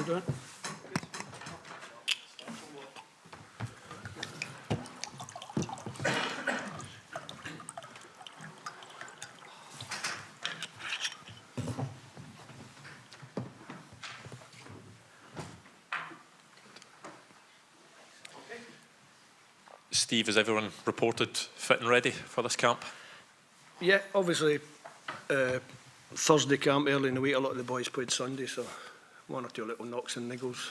doing? Steve, is everyone reported fit and ready for this camp? Yeah, obviously Thursday camp early in the week, a lot of the boys played Sunday, so one or two little knocks and niggles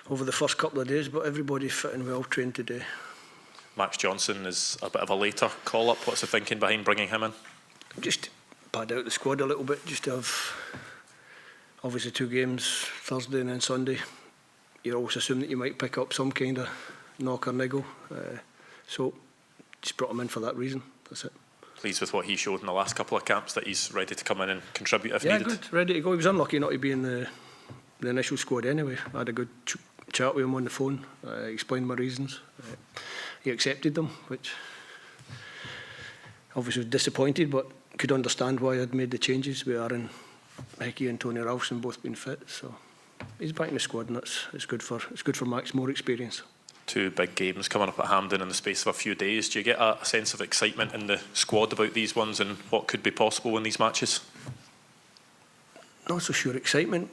over the first couple of days, but everybody's fit and well trained today. Max Johnston is a bit of a later call-up. What's the thinking behind bringing him in? Just pad out the squad a little bit, just to have obviously 2 games, Thursday and then Sunday. You always assume that you might pick up some kind of knock or niggle, so just brought him in for that reason. That's it. Pleased with what he showed in the last couple of camps, that he's ready to come in and contribute if needed? Yeah, good, ready to go. He was unlucky not to be in the initial squad anyway. I had a good chat with him on the phone, explained my reasons. He accepted them, which obviously was disappointed, but could understand why I'd made the changes with Aaron Hickey and Tony Ralston both being fit. So he's back in the squad, and it's good for Max, more experience. 2 big games coming up at Hampden in the space of a few days. Do you get a sense of excitement in the squad about these ones and what could be possible in these matches? Not so sure excitement,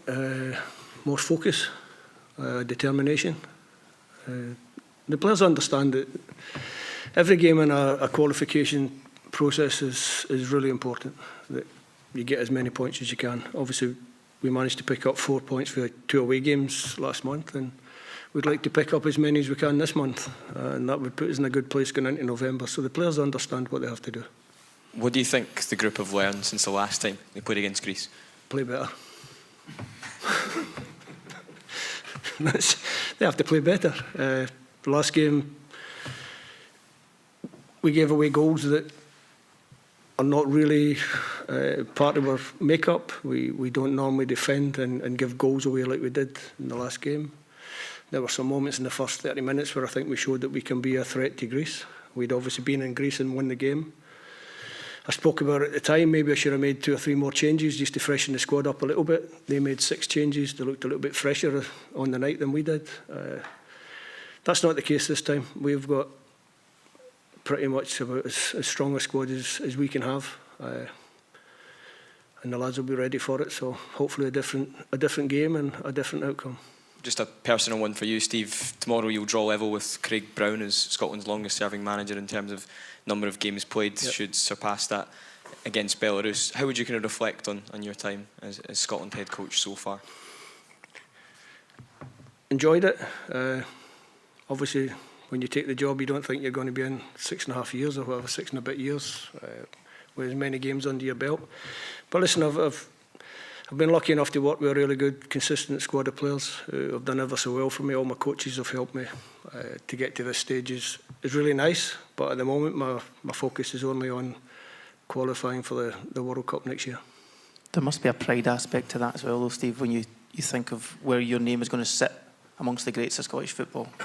more focus, determination. The players understand that every game in a qualification process is really important, that you get as many points as you can. Obviously we managed to pick up 4 points for 2 away games last month, and we'd like to pick up as many as we can this month, and that would put us in a good place going into November. So the players understand what they have to do. What do you think the group have learned since the last time they played against Greece? Play better. They have to play better. The last game, we gave away goals that are not really part of our makeup. We don't normally defend and give goals away like we did in the last game. There were some moments in the first 30 minutes where I think we showed that we can be a threat to Greece. We'd obviously been in Greece and won the game. I spoke about it at the time, maybe I should have made 2 or 3 more changes just to freshen the squad up a little bit. They made 6 changes. They looked a little bit fresher on the night than we did. That's not the case this time. We've got pretty much about as strong a squad as we can have. And the lads will be ready for it, so hopefully a different game and a different outcome. Just a personal one for you, Steve. Tomorrow you'll draw level with Craig Brown as Scotland's longest serving manager in terms of number of games played. Yep. Should surpass that against Belarus. How would you kind of reflect on your time as Scotland head coach so far? Enjoyed it. Obviously when you take the job you don't think you're going to be in 6.5 years or whatever, 6 and a bit years, with as many games under your belt. But listen, I've been lucky enough to work with a really good, consistent squad of players who have done ever so well for me. All my coaches have helped me to get to this stage. Is really nice, but at the moment my focus is only on qualifying for the World Cup next year. There must be a pride aspect to that as well, though, Steve, when you think of where your name is going to sit amongst the greats of Scottish football. I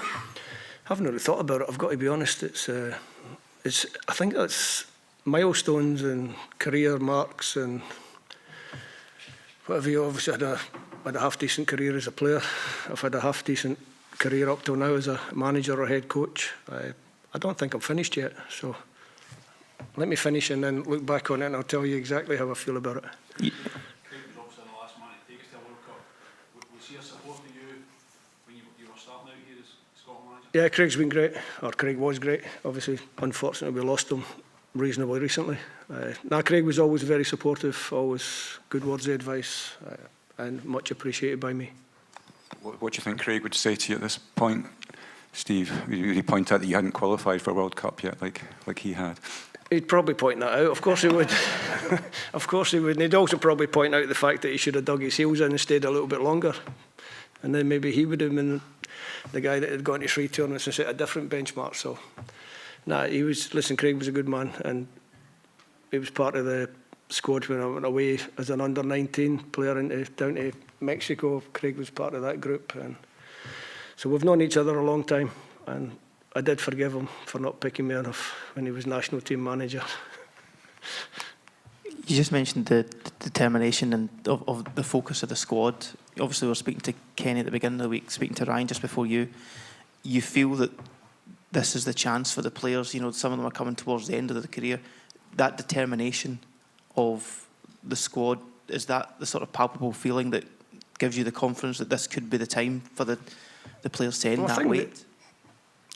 haven't really thought about it, I've got to be honest. I think that's milestones and career marks and whatever. You obviously had a half-decent career as a player. I've had a half-decent career up till now as a manager or head coach. I don't think I'm finished yet, so let me finish and then look back on it and I'll tell you exactly how I feel about it. Craig was obviously the last man to take us to a World Cup. Was he a support to you when you were starting out here as Scotland manager? Yeah, Craig's been great, or Craig was great. Obviously, unfortunately, we lost him reasonably recently. Craig was always very supportive, always good words of advice, and much appreciated by me. What do you think Craig would say to you at this point, Steve? Would he point out that you hadn't qualified for a World Cup yet, like he had? He'd probably point that out, of course he would. Of course he would. And he'd also probably point out the fact that he should have dug his heels in and stayed a little bit longer. And then maybe he would have been the guy that had gone to 3 tournaments and set a different benchmark. So, Craig was a good man, and he was part of the squad when I went away as an under-19 player down to Mexico. Craig was part of that group, and so we've known each other a long time, and I did forgive him for not picking me enough when he was national team manager. You just mentioned the determination and of the focus of the squad. obviously we were speaking to Kenny at the beginning of the week, speaking to Ryan just before you feel that this is the chance for the players, you know, some of them are coming towards the end of their career, that determination of the squad, is that the sort of palpable feeling that gives you the confidence that this could be the time for the players to end that weight?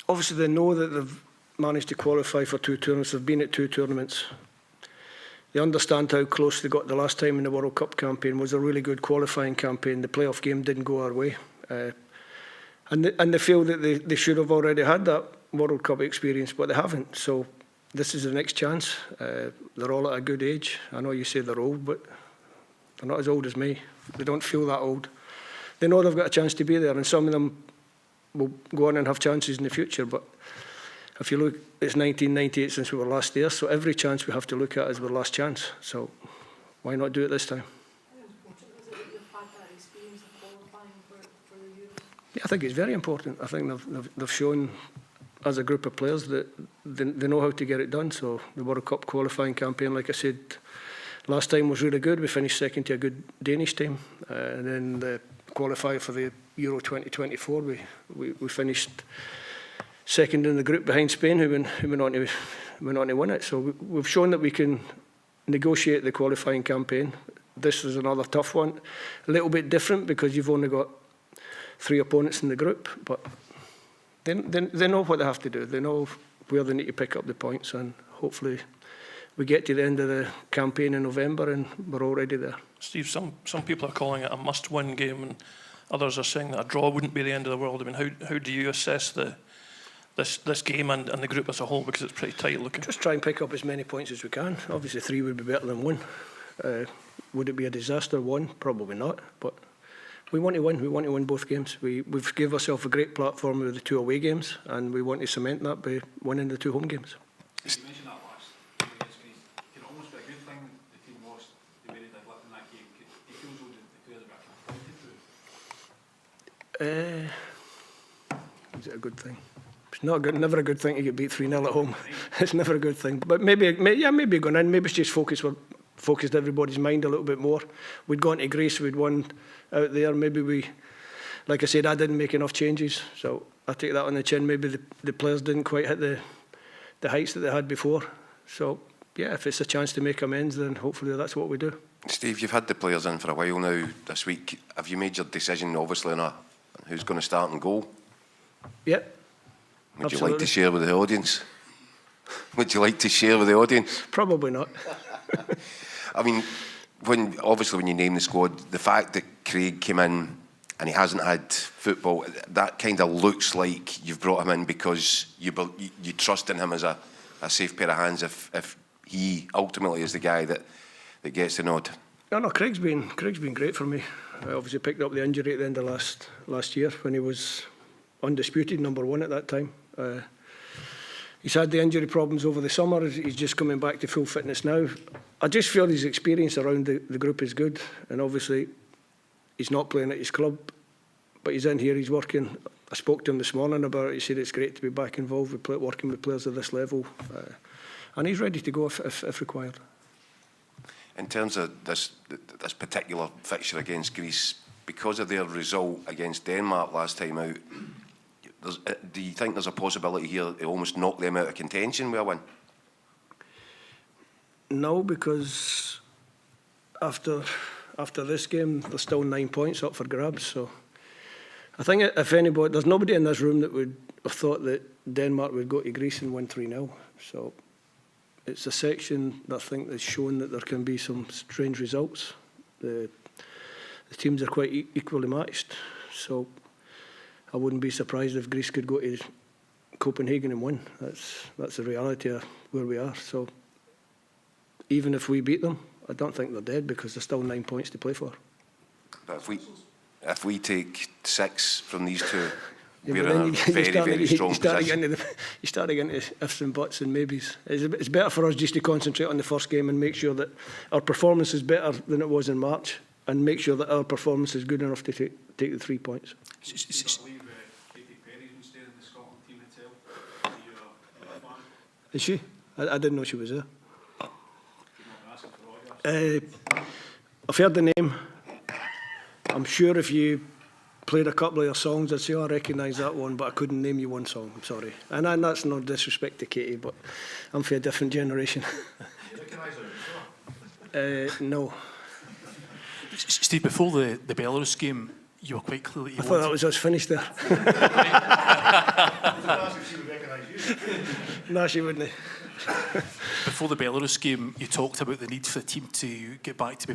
Obviously they know that they've managed to qualify for 2 tournaments, they've been at 2 tournaments. They understand how close they got the last time in the World Cup campaign. It was a really good qualifying campaign. The playoff game didn't go our way. And they feel that they should have already had that World Cup experience, but they haven't. So this is the next chance. They're all at a good age. I know you say they're old, but they're not as old as me. They don't feel that old. They know they've got a chance to be there, and some of them will go on and have chances in the future. But if you look, it's 1998 since we were last there, so every chance we have to look at is our last chance. So why not do it this time? Yeah, I think it's very important. I think they've shown as a group of players that they know how to get it done. So the World Cup qualifying campaign, like I said, last time was really good. We finished second to a good Danish team. And then the qualifier for the Euro 2024, we finished second in the group behind Spain, who went on to win it. So we've shown that we can negotiate the qualifying campaign. This is another tough one. A little bit different because you've only got 3 opponents in the group, but they know what they have to do. They know where they need to pick up the points, and hopefully we get to the end of the campaign in November and we're already there. Steve, some people are calling it a must-win game, and others are saying that a draw wouldn't be the end of the world. I mean, how do you assess this game and the group as a whole, because it's pretty tight looking? Just try and pick up as many points as we can. Obviously 3 would be better than 1. Would it be a disaster 1? Probably not, but we want to win. We want to win both games. We've given ourselves a great platform with the 2 away games, and we want to cement that by winning the 2 home games. You mentioned that last game against Greece. Can it almost be a good thing the team lost the way they did in that game? Do you feel as though the players are a bit pointed through? Is it a good thing? It's not good. Never a good thing to get beat 3-0 at home. It's never a good thing. But maybe going in. Maybe it's just focused everybody's mind a little bit more. We'd gone to Greece. We'd won out there. Maybe like I said, I didn't make enough changes, so I take that on the chin. Maybe the players didn't quite hit the heights that they had before. So yeah, if it's a chance to make amends, then hopefully that's what we do. Steve, you've had the players in for a while now this week. Have you made your decision, obviously, on who's going to start and goal? Yep. Would you like to share with the audience? Would you like to share with the audience? Probably not. I mean, when you name the squad, the fact that Craig came in and he hasn't had football, that kind of looks like you've brought him in because you trust in him as a safe pair of hands if he ultimately is the guy that gets the nod. No, Craig's been great for me. I obviously picked up the injury at the end of last year when he was undisputed number 1 at that time. He's had the injury problems over the summer. He's just coming back to full fitness now. I just feel his experience around the group is good, and obviously he's not playing at his club, but he's in here, he's working. I spoke to him this morning about it. He said it's great to be back involved with working with players at this level, and he's ready to go if required. In terms of this particular fixture against Greece, because of their result against Denmark last time out, do you think there's a possibility here to almost knock them out of contention with a win? No, because after this game, there's still 9 points up for grabs. So I think if anybody, there's nobody in this room that would have thought that Denmark would go to Greece and win 3-0. So it's a section that I think has shown that there can be some strange results. The teams are quite equally matched. So I wouldn't be surprised if Greece could go to Copenhagen and win. That's the reality of where we are. So even if we beat them, I don't think they're dead because there's still 9 points to play for. But if we take 6 from these 2, we're in a very strong position. You start getting into ifs and buts and maybes. It's better for us just to concentrate on the first game and make sure that our performance is better than it was in March, and make sure that our performance is good enough to take the 3 points. Is she? I didn't know she was there. I've heard the name. I'm sure if you played a couple of your songs, I'd say, oh, I recognise that one, but I couldn't name you one song. I'm sorry. And that's no disrespect to Katie, but I'm for a different generation. You recognise her as well? No. Steve, before the Belarus game, you were quite clear that you I thought that was us finished there. No, she wouldn't. Before the Belarus game, you talked about the need for the team to get back to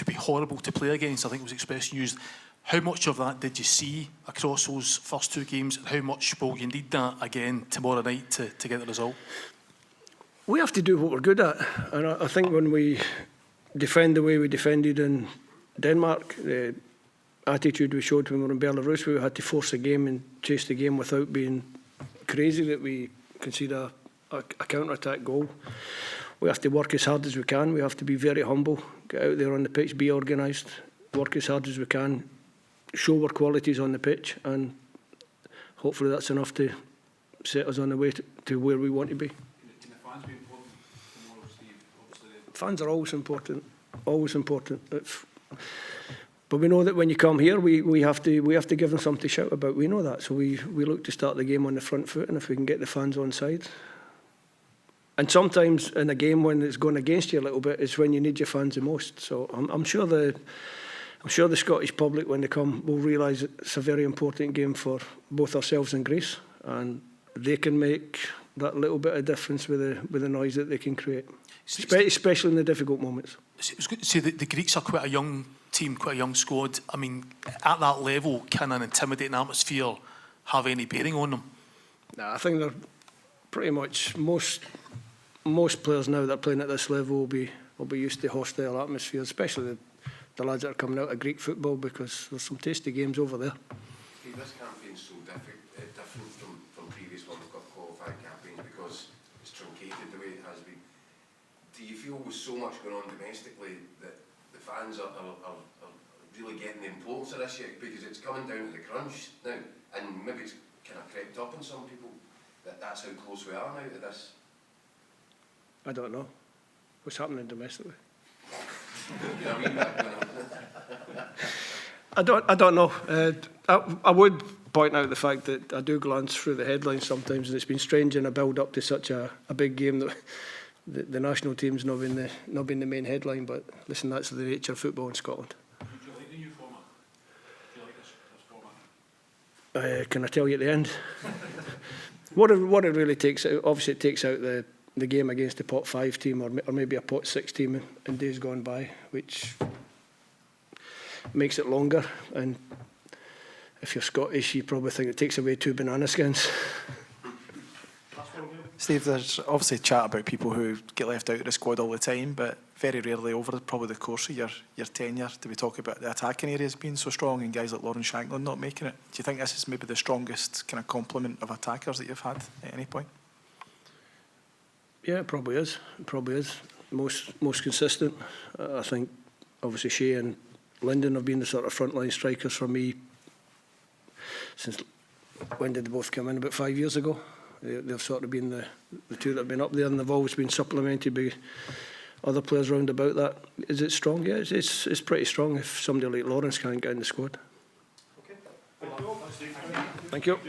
be horrible to play against. I think was the expression used. How much of that did you see across those first two games, and how much will you need that again tomorrow night to get the result? We have to do what we're good at, and I think when we defend the way we defended in Denmark, the attitude we showed when we were in Belarus, we had to force the game and chase the game without being crazy that we concede a counter-attack goal. We have to work as hard as we can. We have to be very humble, get out there on the pitch, be organised, work as hard as we can, show our qualities on the pitch, and hopefully that's enough to set us on the way to where we want to be. Can the fans be important tomorrow, Steve? Obviously, Fans are always important, always important. But we know that when you come here, we have to give them something to shout about. We know that, so we look to start the game on the front foot, and if we can get the fans on side. And sometimes in a game when it's going against you a little bit is when you need your fans the most. So I'm sure the Scottish public, when they come, will realise it's a very important game for both ourselves and Greece, and they can make that little bit of difference with the noise that they can create, especially in the difficult moments. I was going to say that the Greeks are quite a young team, quite a young squad. I mean, at that level, can an intimidating atmosphere have any bearing on them? Nah, I think they're pretty much most players now that are playing at this level will be used to hostile atmospheres, especially the lads that are coming out of Greek football, because there's some tasty games over there. Steve, this campaign's so different from previous ones, got qualified campaigns, because it's truncated the way it has been. Do you feel with so much going on domestically that the fans are really getting the importance of this yet? Because it's coming down to the crunch now, and maybe it's kind of crept up on some people that's how close we are now to this. I don't know what's happening domestically. I don't know. I would point out the fact that I do glance through the headlines sometimes, and it's been strange in a build-up to such a big game that the national team's not been the main headline. But listen, that's the nature of football in Scotland. would you like the new format? Do you like this format? Can I tell you at the end? What it really takes out, obviously it takes out the game against the pot 5 team or maybe a pot 6 team in days gone by, which makes it longer. And if you're Scottish, you probably think it takes away 2 banana skins. Steve, there's obviously chat about people who get left out of the squad all the time, but very rarely over probably the course of your tenure do we talk about the attacking areas being so strong and guys like Lauren Shanklin not making it. Do you think this is maybe the strongest kind of complement of attackers that you've had at any point? Yeah, it probably is. It probably is. Most consistent. I think obviously Shea and Lyndon have been the sort of frontline strikers for me since, when did they both come in? About 5 years ago. They've sort of been the two that have been up there, and they've always been supplemented by other players round about that. Is it strong? Yeah, it's pretty strong if somebody like Lawrence can't get in the squad. Okay. Thank you.